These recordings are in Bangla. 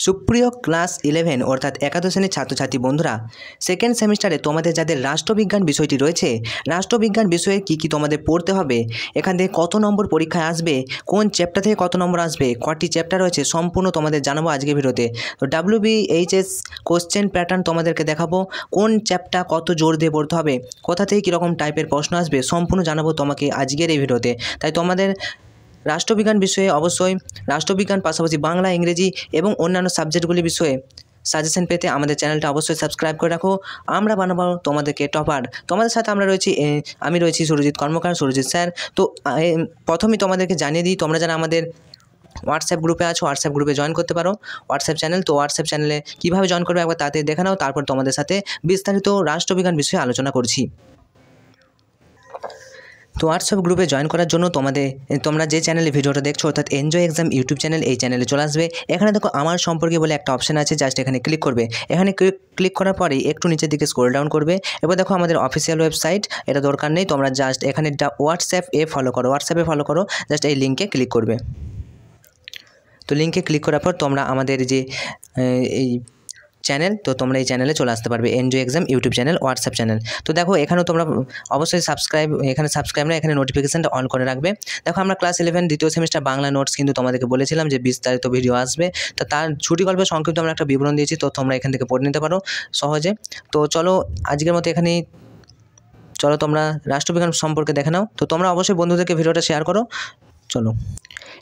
সুপ্রিয় ক্লাস 11 অর্থাৎ একাদশ শ্রেণীর ছাত্রছাত্রী বন্ধুরা, সেকেন্ড সেমিস্টারে তোমাদের যাদের রাষ্ট্রবিজ্ঞান বিষয়টি রয়েছে, রাষ্ট্রবিজ্ঞান বিষয়ে কি তোমাদের পড়তে হবে, এখান থেকে কত নম্বর পরীক্ষায় আসবে, কোন চ্যাপ্টার থেকে কত নম্বর আসবে, কটি চ্যাপ্টার রয়েছে, সম্পূর্ণ তোমাদের জানাবো আজকের ভিডিওতে। তো WBHS কোশ্চেন প্যাটার্ন তোমাদেরকে দেখাবো, কোন চ্যাপ্টার কত জোর দিয়ে পড়তে হবে, কোথা থেকে কীরকম টাইপের প্রশ্ন আসবে, সম্পূর্ণ জানাবো তোমাকে আজকের এই ভিডিওতে। তাই তোমাদের রাষ্ট্রবিজ্ঞান বিষয়ে অবশ্যই রাষ্ট্রবিজ্ঞান পাশাপাশি বাংলা, ইংরেজি এবং অন্যান্য সাবজেক্টগুলি বিষয়ে সাজেশন পেতে আমাদের চ্যানেলটা অবশ্যই সাবস্ক্রাইব করে রাখো। আমরা বানাবো তোমাদেরকে টপার। তোমাদের সাথে আমি রয়েছি সুরজিৎ কর্মকার, সুরজিৎ স্যার। তো প্রথমেই তোমাদেরকে জানিয়ে দিই, তোমরা যারা আমাদের হোয়াটসঅ্যাপ গ্রুপে আছো, হোয়াটসঅ্যাপ গ্রুপে জয়েন করতে পারো। হোয়াটসঅ্যাপ চ্যানেল, তো হোয়াটসঅ্যাপ চ্যানেলে কীভাবে জয়েন করবে একবার তাতে দেখে নাও, তারপর তোমাদের সাথে বিস্তারিত রাষ্ট্রবিজ্ঞান বিষয়ে আলোচনা করছি। তো হোয়াটসঅ্যাপ গ্রুপে জয়েন করার জন্য তোমরা যে চ্যানেলে ভিডিওটা দেখছো অর্থাৎ এনজয় এক্সাম ইউটিউব চ্যানেল, এই চ্যানেলে চলে আসবে। এখানে দেখো আমার সম্পর্কে বলে একটা অপশান আছে, জাস্ট এখানে ক্লিক করবে। এখানে ক্লিক করার পরেই একটু নিচের দিকে স্ক্রল ডাউন করবে। এবার দেখো আমাদের অফিসিয়াল ওয়েবসাইট, এটা দরকার নেই, তোমরা জাস্ট এখানে হোয়াটসঅ্যাপে ফলো করো, জাস্ট এই লিঙ্কে ক্লিক করবে। তো লিঙ্কে ক্লিক করার পর তোমরা আমাদের যে এই চ্যানেল, তো তোমরা এই চ্যানেলে চলে আসতে পারবে, enjoy exam YouTube channel, WhatsApp channel. তো দেখো এখানেও তোমরা অবশ্যই সাবস্ক্রাইব না, এখানে নোটিফিকেশানটা অন করে রাখবে। দেখো আমরা ক্লাস 11 দ্বিতীয় সেমিস্টার বাংলা নোটস কিন্তু তোমাদেরকে বলেছিলাম যে বিস্তারিত ভিডিও আসবে, তো তার ছুটি গল্পের সংক্ষিপ্ত আমরা একটা বিবরণ দিয়েছি, তো তোমরা এখান থেকে পড়ে নিতে পারো সহজে। তো চলো আজকের মতো এখানেই, চলো তোমরা রাষ্ট্রবিজ্ঞান সম্পর্কে দেখে নাও। তো তোমরা অবশ্যই বন্ধুদেরকে ভিডিওটা শেয়ার করো।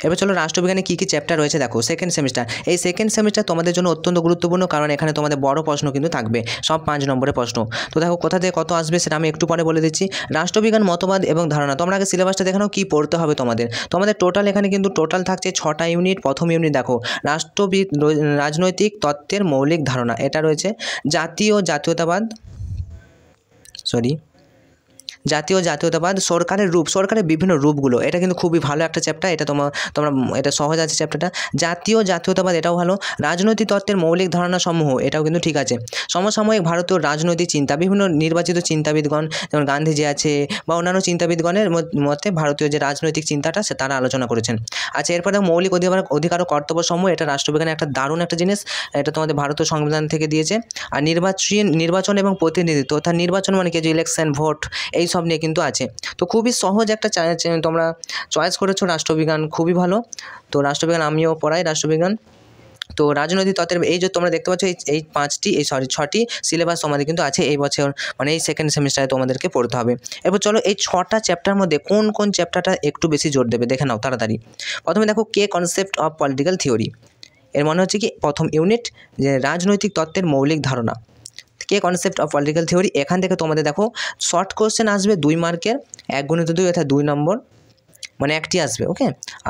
এবার চলো রাষ্ট্রবিজ্ঞানে কী চ্যাপ্টার রয়েছে দেখো। সেকেন্ড সেমিস্টার, এই সেকেন্ড সেমিস্টার তোমাদের জন্য অত্যন্ত গুরুত্বপূর্ণ, কারণ এখানে তোমাদের বড় প্রশ্ন কিন্তু থাকবে, সব 5 নম্বরের প্রশ্ন। তো দেখো কোথা থেকে কত আসবে সেটা আমি একটু পরে বলে দিচ্ছি। রাষ্ট্রবিজ্ঞান মতবাদ এবং ধারণা, তোমরা আগে সিলেবাসটা দেখে নাও কী পড়তে হবে তোমাদের টোটাল এখানে কিন্তু টোটাল থাকছে 6টা ইউনিট। প্রথম ইউনিট দেখো রাজনৈতিক তত্ত্বের মৌলিক ধারণা, এটা রয়েছে জাতীয়তাবাদ, সরকারের বিভিন্ন রূপগুলো, এটা কিন্তু খুবই ভালো একটা চ্যাপ্টার, এটা তোমরা এটা সহজ আছে চ্যাপ্টারটা। জাতীয়তাবাদ এটাও ভালো। রাজনৈতিক তত্ত্বের মৌলিক ধারণা সমূহ, এটাও কিন্তু ঠিক আছে। সমসাময়িক ভারতীয় রাজনৈতিক চিন্তা, বিভিন্ন নির্বাচিত চিন্তাবিদগণ যেমন গান্ধীজি আছে বা অন্যান্য চিন্তাবিদগণের মধ্যে ভারতীয় যে রাজনৈতিক চিন্তাটা তারা আলোচনা করেছেন। আচ্ছা, এরপরে মৌলিক অধিকার ও কর্তব্য সমূহ, এটা রাষ্ট্রবিজ্ঞানের একটা দারুণ একটা জিনিস, এটা তোমাদের ভারতীয় সংবিধান থেকে দিয়েছে। আর নির্বাচন এবং প্রতিনিধিত্ব, অর্থাৎ নির্বাচন মানে কি, যে ইলেকশন, ভোট, এই সব নিয়ে কিন্তু আছে। তো খুবই সহজ একটা তোমরা চয়েস করেছো রাষ্ট্রবিজ্ঞান, খুবই ভালো। তো রাষ্ট্রবিজ্ঞান আমিও পড়াই রাষ্ট্রবিজ্ঞান। তো রাজনৈতিক তত্ত্বের এই যে তোমরা দেখতে পাচ্ছ এই 6টি সিলেবাস তোমাদের কিন্তু আছে এই বছর, মানে এই সেকেন্ড সেমিস্টারে তোমাদেরকে পড়তে হবে। এবার চলো এই 6টা চ্যাপ্টার মধ্যে কোন চ্যাপ্টারটা একটু বেশি জোর দেবে দেখে নাও তাড়াতাড়ি। প্রথমে দেখো কনসেপ্ট অফ পলিটিক্যাল থিওরি, এর মনে হচ্ছে কি প্রথম ইউনিট যে রাজনৈতিক তত্ত্বের মৌলিক ধারণা। কনসেপ্ট অফ পলিটিক্যাল থিওরি, এখান থেকে তোমাদের দেখো শর্ট কোশ্চেন আসবে 2 মার্কের, 1x2 অর্থাৎ 2 নম্বর, মানে একটি আসবে, ওকে।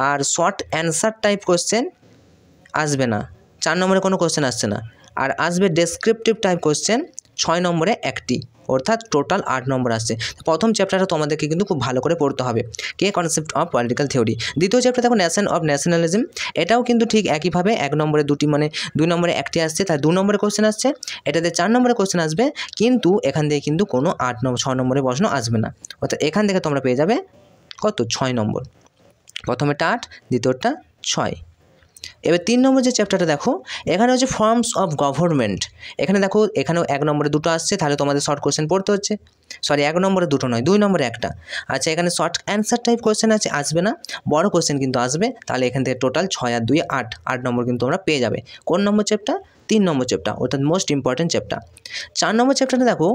আর শর্ট অ্যান্সার টাইপ কোশ্চেন আসবে না, 4 নম্বরে কোনো কোশ্চেন আসছে না। আর আসবে ডেসক্রিপটিভ টাইপ কোশ্চেন 6 নম্বরে একটি, অর্থাৎ টোটাল 8 নম্বর আসছে। প্রথম চ্যাপ্টারটা তোমাদেরকে কিন্তু খুব ভালো করে পড়তে হবে, কনসেপ্ট অফ পলিটিক্যাল থিওরি। দ্বিতীয় চ্যাপ্টার দেখো নেশন অফ ন্যাশনালিজম, এটাও কিন্তু ঠিক একইভাবে 1 নম্বরে 2টি, মানে 2 নম্বরে একটি আসছে, তাই 2 নম্বরে কোশ্চেন আসছে। এটাতে 4 নম্বরে কোশ্চেন আসবে, কিন্তু এখান থেকে কিন্তু কোনো 6 নম্বরের প্রশ্ন আসবে না, অর্থাৎ এখান থেকে তোমরা পেয়ে যাবে কত, 6 নম্বর। প্রথমেরটা 8, দ্বিতীয়টা 6। এবার 3 নম্বর যে চ্যাপ্টারটা দেখো, এখানে হচ্ছে ফর্মস অফ গভর্নমেন্ট। এখানে দেখো এখানেও 1 নম্বরে 2টো আসছে, তাহলে তোমাদের শর্ট কোশ্চেন পড়তে হচ্ছে, 1 নম্বরে 2টো নয়, 2 নম্বরে একটা। আচ্ছা, এখানে শর্ট অ্যান্সার টাইপ কোশ্চেন আসবে না, বড় কোশ্চেন কিন্তু আসবে, তাহলে এখান থেকে টোটাল 6 আর 2 8 নম্বর কিন্তু তোমরা পেয়ে যাবে। কোন নম্বর চ্যাপ্টার? 3 নম্বর চ্যাপ্টার, অর্থাৎ মোস্ট ইম্পর্টেন্ট চ্যাপ্টার। 4 নম্বর চ্যাপ্টারটা দেখো,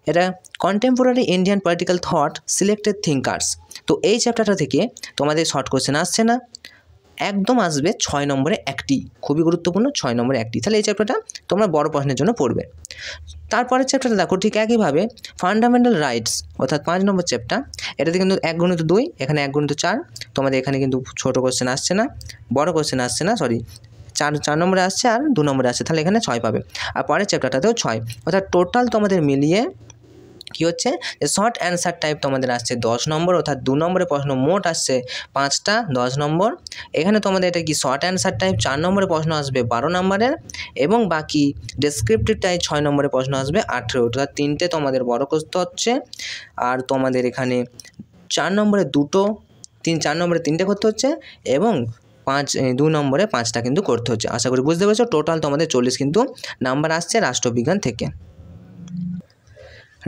এটা contemporary Indian political thought selected thinkers. তো এই চ্যাপ্টারটা থেকে তোমাদের শর্ট কোশ্চেন আসছে না, একদম আসবে 6 নম্বরে একটি, খুবই গুরুত্বপূর্ণ, 6 নম্বরে একটি। তাহলে এই চ্যাপ্টারটা তোমরা বড় প্রশ্নের জন্য পড়বে। তারপরের চ্যাপ্টারটা দেখো ঠিক একইভাবে ফান্ডামেন্টাল রাইটস, অর্থাৎ 5 নম্বর চ্যাপ্টার। এটাতে কিন্তু 1x2, এখানে 1x4, তোমাদের এখানে কিন্তু ছোটো কোশ্চেন আসছে না, বড় কোশ্চেন আসছে না, 4 নম্বরে আসছে আর 2 নম্বরে আসছে, তাহলে এখানে 6 পাবে। আর পরের চ্যাপ্টারটাতেও 6, অর্থাৎ টোটাল তোমাদের মিলিয়ে কী হচ্ছে, যে শর্ট অ্যান্সার টাইপ তোমাদের আসছে 10 নম্বর, অর্থাৎ 2 নম্বরের প্রশ্ন মোট আসছে 5টা, 10 নম্বর। এখানে তোমাদের এটা কি শর্ট অ্যান্সার টাইপ 4 নম্বরের প্রশ্ন আসবে 12 নম্বরের, এবং বাকি ডেসক্রিপটিভ টাইপ 6 নম্বরের প্রশ্ন আসবে 18, অর্থাৎ 3টে তোমাদের বড় করতে হচ্ছে। আর তোমাদের এখানে 4 নম্বরে 2টো, 4 নম্বরে 3টে করতে হচ্ছে, এবং 2 নম্বরে 5টা কিন্তু করতে হচ্ছে। আশা করি বুঝতে পেরেছো। টোটাল তোমাদের 40 কিন্তু নাম্বার আসছে রাষ্ট্রবিজ্ঞান থেকে।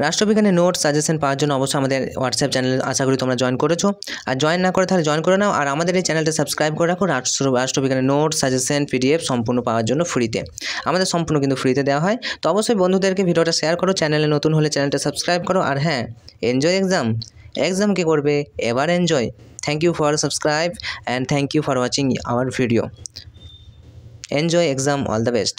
রাষ্ট্রবিজ্ঞানের নোট সাজেশন পাওয়ার জন্য অবশ্যই আমাদের হোয়াটসঅ্যাপ চ্যানেল আশা করি তোমরা জয়েন করেছো। আর জয়েন না করে তাহলে জয়েন করে নাও। আর আমাদের এই চ্যানেলটা সাবস্ক্রাইব করে রাখো রাষ্ট্রবিজ্ঞানের নোট সাজেশন PDF সম্পূর্ণ পাওয়ার জন্য ফ্রিতে। আমাদের সম্পূর্ণ কিন্তু ফ্রিতে দেওয়া হয়। তো অবশ্যই বন্ধুদেরকে ভিডিওটা শেয়ার করো, চ্যানেলে নতুন হলে চ্যানেলটা সাবস্ক্রাইব করো। আর হ্যাঁ, এনজয় এক্সাম কি করবে এবার enjoy. Thank you for subscribe and thank you for watching our video. Enjoy exam, all the best.